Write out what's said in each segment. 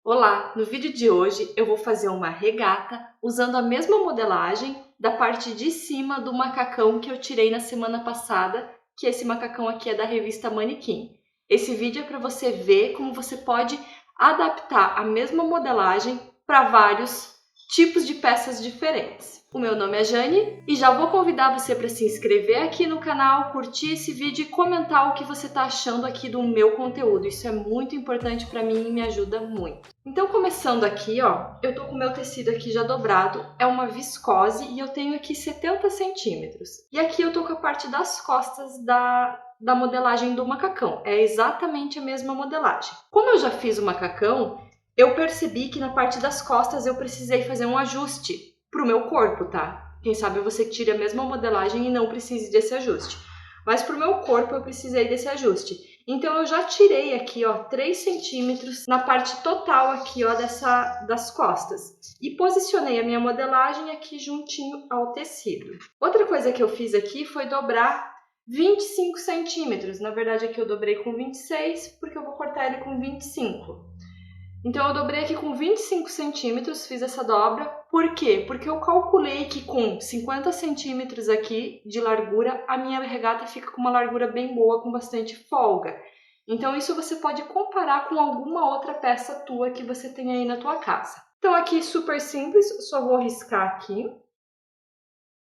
Olá! No vídeo de hoje eu vou fazer uma regata usando a mesma modelagem da parte de cima do macacão que eu tirei na semana passada, que esse macacão aqui é da revista Manequim. Esse vídeo é para você ver como você pode adaptar a mesma modelagem para vários tipos de peças diferentes. O meu nome é Jane e já vou convidar você para se inscrever aqui no canal, curtir esse vídeo e comentar o que você está achando aqui do meu conteúdo. Isso é muito importante para mim e me ajuda muito. Então, começando aqui, ó, eu tô com o meu tecido aqui já dobrado, é uma viscose e eu tenho aqui 70 centímetros. E aqui eu tô com a parte das costas da modelagem do macacão, é exatamente a mesma modelagem. Como eu já fiz o macacão, eu percebi que na parte das costas eu precisei fazer um ajuste pro meu corpo, tá? Quem sabe você tire a mesma modelagem e não precise desse ajuste. Mas pro meu corpo eu precisei desse ajuste. Então eu já tirei aqui, ó, 3 centímetros na parte total aqui, ó, das costas. E posicionei a minha modelagem aqui juntinho ao tecido. Outra coisa que eu fiz aqui foi dobrar 25 centímetros. Na verdade aqui eu dobrei com 26, porque eu vou cortar ele com 25. Então eu dobrei aqui com 25 centímetros, fiz essa dobra. Por quê? Porque eu calculei que com 50 centímetros aqui de largura, a minha regata fica com uma largura bem boa, com bastante folga. Então isso você pode comparar com alguma outra peça tua que você tem aí na tua casa. Então aqui super simples, só vou riscar aqui.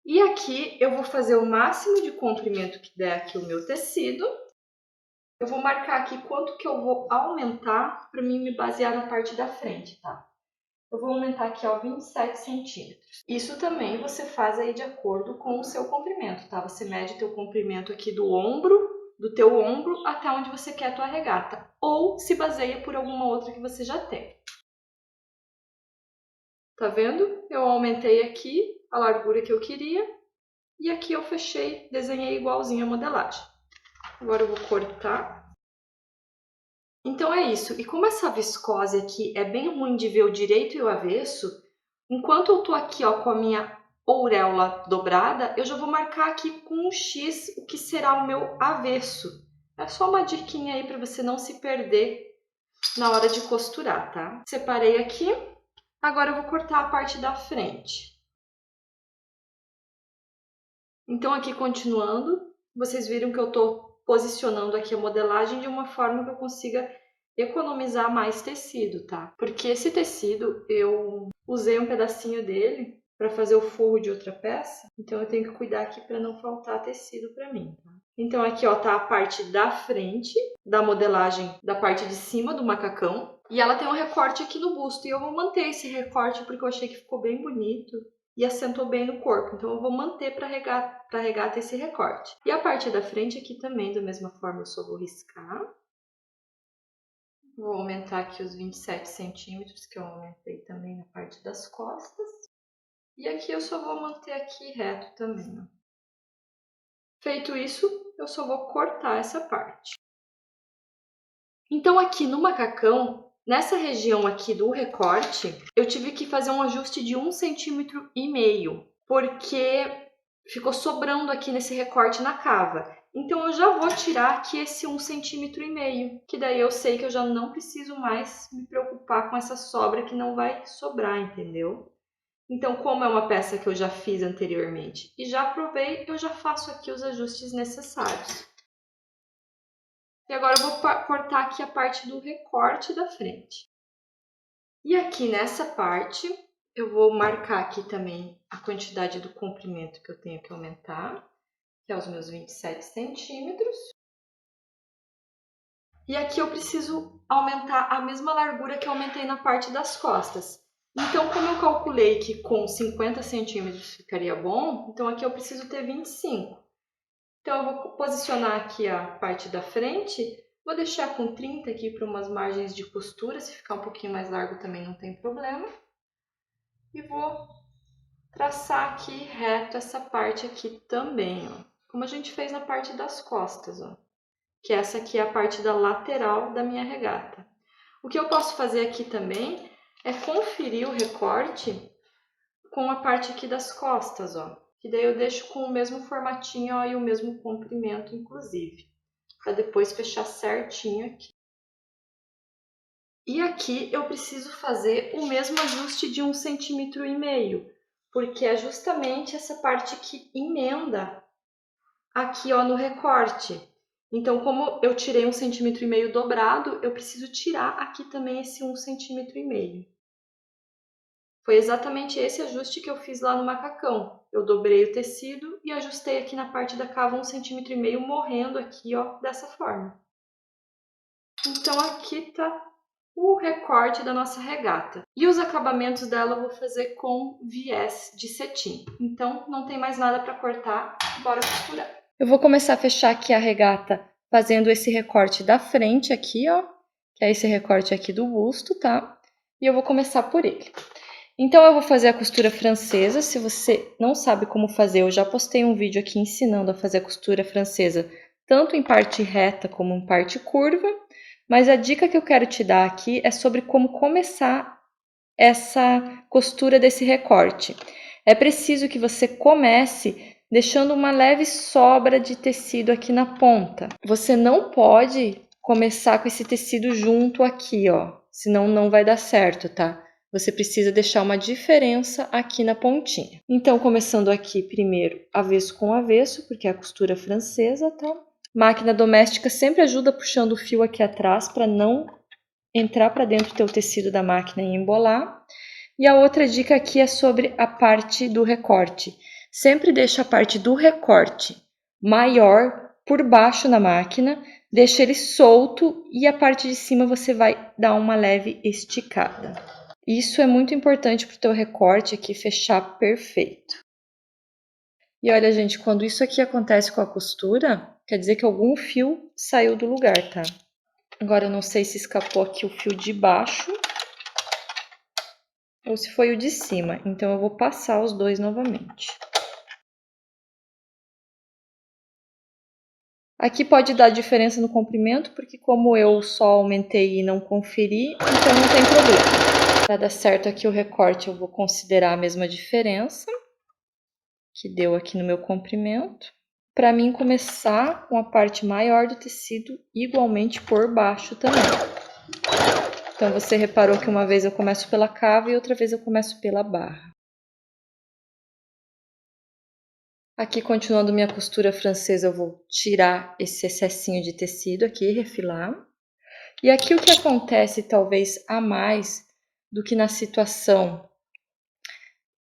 E aqui eu vou fazer o máximo de comprimento que der aqui o meu tecido. Eu vou marcar aqui quanto que eu vou aumentar para mim me basear na parte da frente, tá? Eu vou aumentar aqui, ó, 27 centímetros. Isso também você faz aí de acordo com o seu comprimento, tá? Você mede teu comprimento aqui do teu ombro até onde você quer a tua regata. Ou se baseia por alguma outra que você já tem. Tá vendo? Eu aumentei aqui a largura que eu queria. E aqui eu fechei, desenhei igualzinho a modelagem. Agora eu vou cortar. Então é isso. E como essa viscose aqui é bem ruim de ver o direito e o avesso, enquanto eu tô aqui, ó, com a minha auréola dobrada, eu já vou marcar aqui com um X o que será o meu avesso. É só uma diquinha aí para você não se perder na hora de costurar, tá? Separei aqui. Agora eu vou cortar a parte da frente. Então aqui continuando, vocês viram que eu tô posicionando aqui a modelagem de uma forma que eu consiga economizar mais tecido, tá? Porque esse tecido, eu usei um pedacinho dele para fazer o forro de outra peça, então eu tenho que cuidar aqui para não faltar tecido para mim, tá? Então aqui, ó, tá a parte da frente da modelagem da parte de cima do macacão, e ela tem um recorte aqui no busto, e eu vou manter esse recorte porque eu achei que ficou bem bonito e assentou bem no corpo, então eu vou manter para regata esse recorte. E a parte da frente aqui também, da mesma forma, eu só vou riscar. Vou aumentar aqui os 27 centímetros, que eu aumentei também na parte das costas. E aqui eu só vou manter aqui reto também, ó. Feito isso, eu só vou cortar essa parte. Então aqui no macacão, nessa região aqui do recorte, eu tive que fazer um ajuste de 1,5 cm, porque ficou sobrando aqui nesse recorte na cava. Então eu já vou tirar aqui esse 1,5 cm, que daí eu sei que eu já não preciso mais me preocupar com essa sobra que não vai sobrar, entendeu? Então, como é uma peça que eu já fiz anteriormente e já provei, eu já faço aqui os ajustes necessários. E agora eu vou cortar aqui a parte do recorte da frente. E aqui nessa parte, eu vou marcar aqui também a quantidade do comprimento que eu tenho que aumentar, que é os meus 27 centímetros. E aqui eu preciso aumentar a mesma largura que eu aumentei na parte das costas. Então, como eu calculei que com 50 centímetros ficaria bom, então aqui eu preciso ter 25. Então, eu vou posicionar aqui a parte da frente, vou deixar com 30 aqui para umas margens de costura, se ficar um pouquinho mais largo também não tem problema. E vou traçar aqui reto essa parte aqui também, ó, como a gente fez na parte das costas, ó, que essa aqui é a parte da lateral da minha regata. O que eu posso fazer aqui também é conferir o recorte com a parte aqui das costas, ó, que daí eu deixo com o mesmo formatinho, ó, e o mesmo comprimento, inclusive, para depois fechar certinho aqui. E aqui eu preciso fazer o mesmo ajuste de 1,5 cm, porque é justamente essa parte que emenda aqui, ó, no recorte. Então, como eu tirei 1,5 cm dobrado, eu preciso tirar aqui também esse 1,5 cm. Foi exatamente esse ajuste que eu fiz lá no macacão. Eu dobrei o tecido e ajustei aqui na parte da cava 1,5 cm, morrendo aqui, ó, dessa forma. Então, aqui tá o recorte da nossa regata. E os acabamentos dela eu vou fazer com viés de cetim. Então, não tem mais nada para cortar, bora costurar. Eu vou começar a fechar aqui a regata fazendo esse recorte da frente aqui, ó, que é esse recorte aqui do busto, tá? E eu vou começar por ele. Então, eu vou fazer a costura francesa. Se você não sabe como fazer, eu já postei um vídeo aqui ensinando a fazer a costura francesa, tanto em parte reta como em parte curva. Mas a dica que eu quero te dar aqui é sobre como começar essa costura desse recorte. É preciso que você comece deixando uma leve sobra de tecido aqui na ponta. Você não pode começar com esse tecido junto aqui, ó, senão não vai dar certo, tá? Você precisa deixar uma diferença aqui na pontinha. Então, começando aqui primeiro avesso com avesso, porque é a costura francesa, tá? Máquina doméstica sempre ajuda puxando o fio aqui atrás para não entrar para dentro do teu tecido da máquina e embolar. E a outra dica aqui é sobre a parte do recorte. Sempre deixa a parte do recorte maior por baixo na máquina, deixa ele solto e a parte de cima você vai dar uma leve esticada. Isso é muito importante para o teu recorte aqui fechar perfeito. E olha, gente, quando isso aqui acontece com a costura, quer dizer que algum fio saiu do lugar, tá? Agora eu não sei se escapou aqui o fio de baixo ou se foi o de cima, então eu vou passar os dois novamente. Aqui pode dar diferença no comprimento, porque como eu só aumentei e não conferi, então não tem problema. Para dar certo aqui o recorte, eu vou considerar a mesma diferença que deu aqui no meu comprimento, para mim começar com a parte maior do tecido igualmente por baixo também. Então, você reparou que uma vez eu começo pela cava e outra vez eu começo pela barra. Aqui, continuando minha costura francesa, eu vou tirar esse excessinho de tecido aqui, refilar. E aqui o que acontece, talvez, a mais do que na situação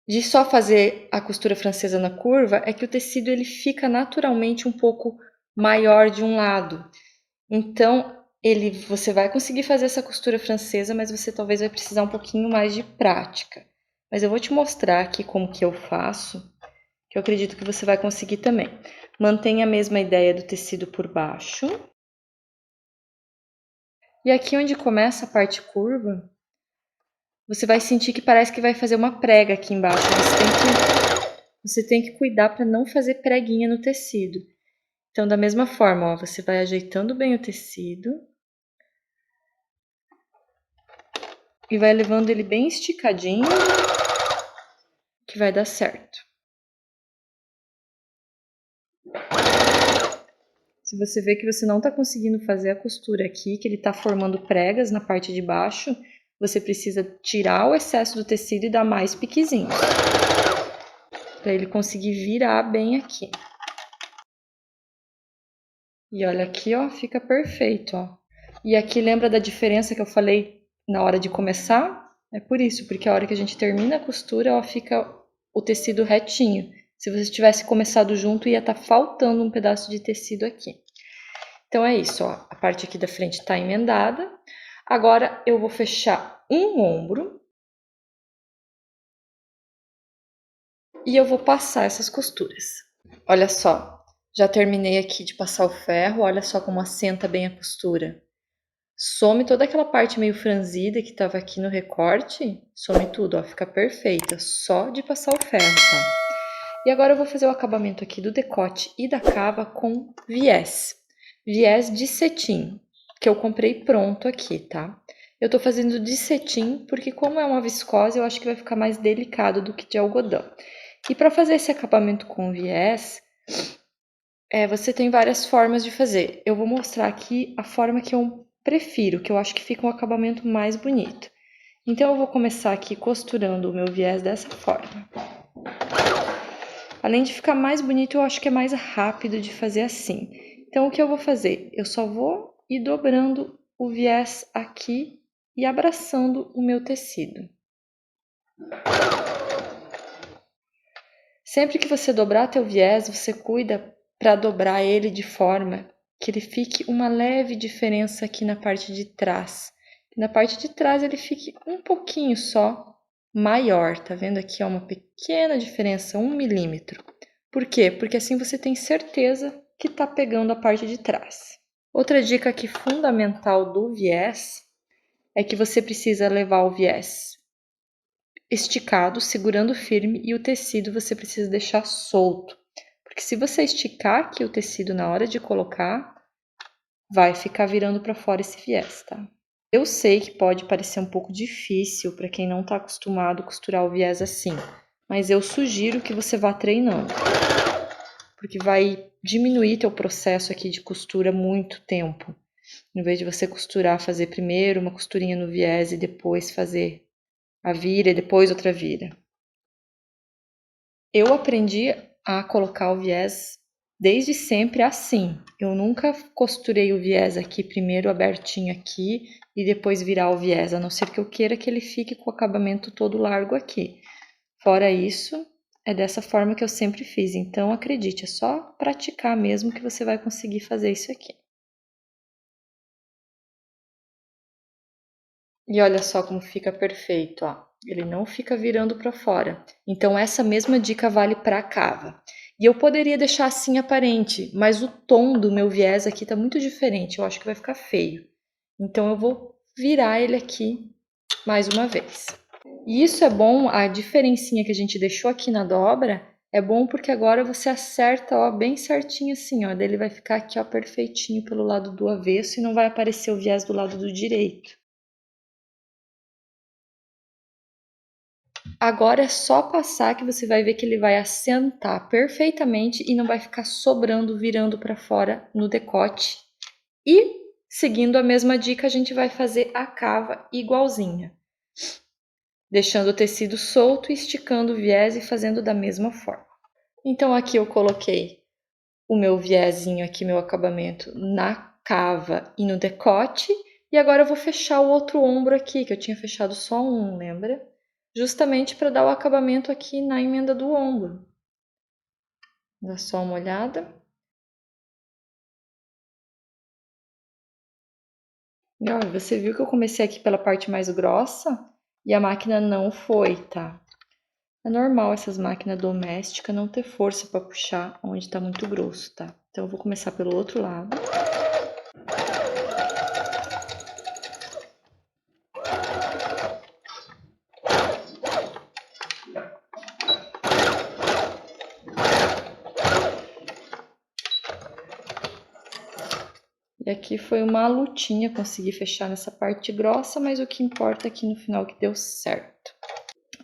de só fazer a costura francesa na curva, é que o tecido ele fica naturalmente um pouco maior de um lado. Então, você vai conseguir fazer essa costura francesa, mas você talvez vai precisar um pouquinho mais de prática. Mas eu vou te mostrar aqui como que eu faço, que eu acredito que você vai conseguir também. Mantenha a mesma ideia do tecido por baixo. E aqui onde começa a parte curva, você vai sentir que parece que vai fazer uma prega aqui embaixo. Você tem que cuidar para não fazer preguinha no tecido. Então, da mesma forma, ó, você vai ajeitando bem o tecido e vai levando ele bem esticadinho, que vai dar certo. Se você vê que você não está conseguindo fazer a costura aqui, que ele está formando pregas na parte de baixo, você precisa tirar o excesso do tecido e dar mais piquezinhos, para ele conseguir virar bem aqui. E olha aqui, ó, fica perfeito, ó. E aqui lembra da diferença que eu falei na hora de começar? É por isso, porque a hora que a gente termina a costura, ó, fica o tecido retinho. Se você tivesse começado junto, ia estar faltando um pedaço de tecido aqui. Então é isso, ó. A parte aqui da frente está emendada. Agora eu vou fechar um ombro e eu vou passar essas costuras. Olha só, já terminei aqui de passar o ferro, olha só como assenta bem a costura. Some toda aquela parte meio franzida que estava aqui no recorte, some tudo, ó, fica perfeita, só de passar o ferro, tá? E agora eu vou fazer o acabamento aqui do decote e da cava com viés de cetim, que eu comprei pronto aqui, tá? Eu tô fazendo de cetim porque como é uma viscose, eu acho que vai ficar mais delicado do que de algodão. E para fazer esse acabamento com viés, você tem várias formas de fazer. Eu vou mostrar aqui a forma que eu prefiro, que eu acho que fica um acabamento mais bonito. Então eu vou começar aqui costurando o meu viés dessa forma. Além de ficar mais bonito, eu acho que é mais rápido de fazer assim. Então o que eu vou fazer? Eu só vou ir dobrando o viés aqui e abraçando o meu tecido. Sempre que você dobrar teu viés, você cuida para dobrar ele de forma que ele fique uma leve diferença aqui na parte de trás. Na parte de trás ele fique um pouquinho só maior, tá vendo aqui? Ó, uma pequena diferença, 1 milímetro. Por quê? Porque assim você tem certeza que tá pegando a parte de trás. Outra dica aqui fundamental do viés é que você precisa levar o viés esticado, segurando firme, e o tecido você precisa deixar solto. Porque se você esticar aqui o tecido na hora de colocar, vai ficar virando para fora esse viés, tá? Eu sei que pode parecer um pouco difícil para quem não está acostumado a costurar o viés assim, mas eu sugiro que você vá treinando, porque vai diminuir teu processo aqui de costura muito tempo. Em vez de você costurar, fazer primeiro uma costurinha no viés e depois fazer a vira e depois outra vira. Eu aprendi a colocar o viés desde sempre assim. Eu nunca costurei o viés aqui primeiro abertinho aqui e depois virar o viés, a não ser que eu queira que ele fique com o acabamento todo largo aqui. Fora isso, é dessa forma que eu sempre fiz. Então, acredite, é só praticar mesmo que você vai conseguir fazer isso aqui. E olha só como fica perfeito, ó. Ele não fica virando para fora. Então essa mesma dica vale para a cava. E eu poderia deixar assim aparente, mas o tom do meu viés aqui tá muito diferente. Eu acho que vai ficar feio. Então eu vou virar ele aqui mais uma vez. E isso é bom, a diferencinha que a gente deixou aqui na dobra é bom porque agora você acerta, ó, bem certinho assim, ó. Daí ele vai ficar aqui, ó, perfeitinho pelo lado do avesso e não vai aparecer o viés do lado do direito. Agora é só passar que você vai ver que ele vai assentar perfeitamente e não vai ficar sobrando, virando para fora no decote. E, seguindo a mesma dica, a gente vai fazer a cava igualzinha. Deixando o tecido solto, esticando o viés e fazendo da mesma forma. Então aqui eu coloquei o meu viésinho aqui, meu acabamento, na cava e no decote. E agora eu vou fechar o outro ombro aqui, que eu tinha fechado só um, lembra? Justamente para dar o acabamento aqui na emenda do ombro. Dá só uma olhada. E olha, você viu que eu comecei aqui pela parte mais grossa e a máquina não foi, tá? É normal essas máquinas domésticas não ter força para puxar onde está muito grosso, tá? Então eu vou começar pelo outro lado. E aqui foi uma lutinha conseguir fechar nessa parte grossa, mas o que importa é que no final que deu certo.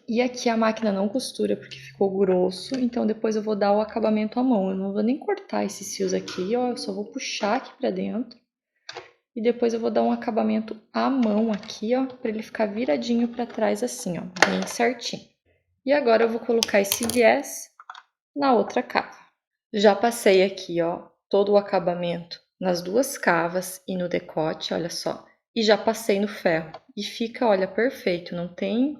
E aqui a máquina não costura porque ficou grosso, então depois eu vou dar o acabamento à mão. Eu não vou nem cortar esses fios aqui, ó, eu só vou puxar aqui pra dentro. E depois eu vou dar um acabamento à mão aqui, ó, pra ele ficar viradinho pra trás assim, ó, bem certinho. E agora eu vou colocar esse viés na outra cava. Já passei aqui, ó, todo o acabamento nas duas cavas e no decote, olha só. E já passei no ferro. E fica, olha, perfeito, não tem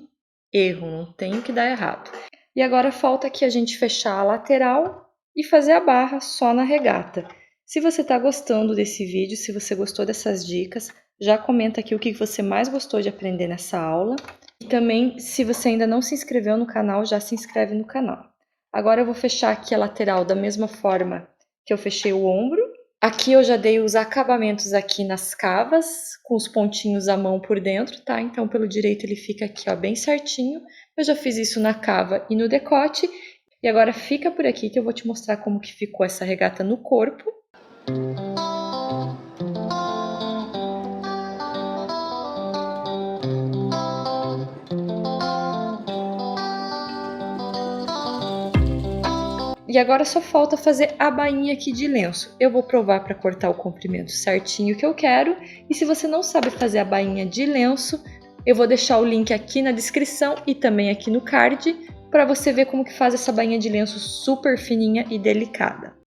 erro, não tem o que dar errado. E agora falta aqui a gente fechar a lateral e fazer a barra só na regata. Se você está gostando desse vídeo, se você gostou dessas dicas, já comenta aqui o que você mais gostou de aprender nessa aula. E também, se você ainda não se inscreveu no canal, já se inscreve no canal. Agora eu vou fechar aqui a lateral da mesma forma que eu fechei o ombro. Aqui eu já dei os acabamentos aqui nas cavas, com os pontinhos à mão por dentro, tá? Então, pelo direito ele fica aqui, ó, bem certinho. Eu já fiz isso na cava e no decote. E agora fica por aqui que eu vou te mostrar como que ficou essa regata no corpo. E E agora só falta fazer a bainha aqui de lenço. Eu vou provar para cortar o comprimento certinho que eu quero. E se você não sabe fazer a bainha de lenço, eu vou deixar o link aqui na descrição e também aqui no card para você ver como que faz essa bainha de lenço super fininha e delicada.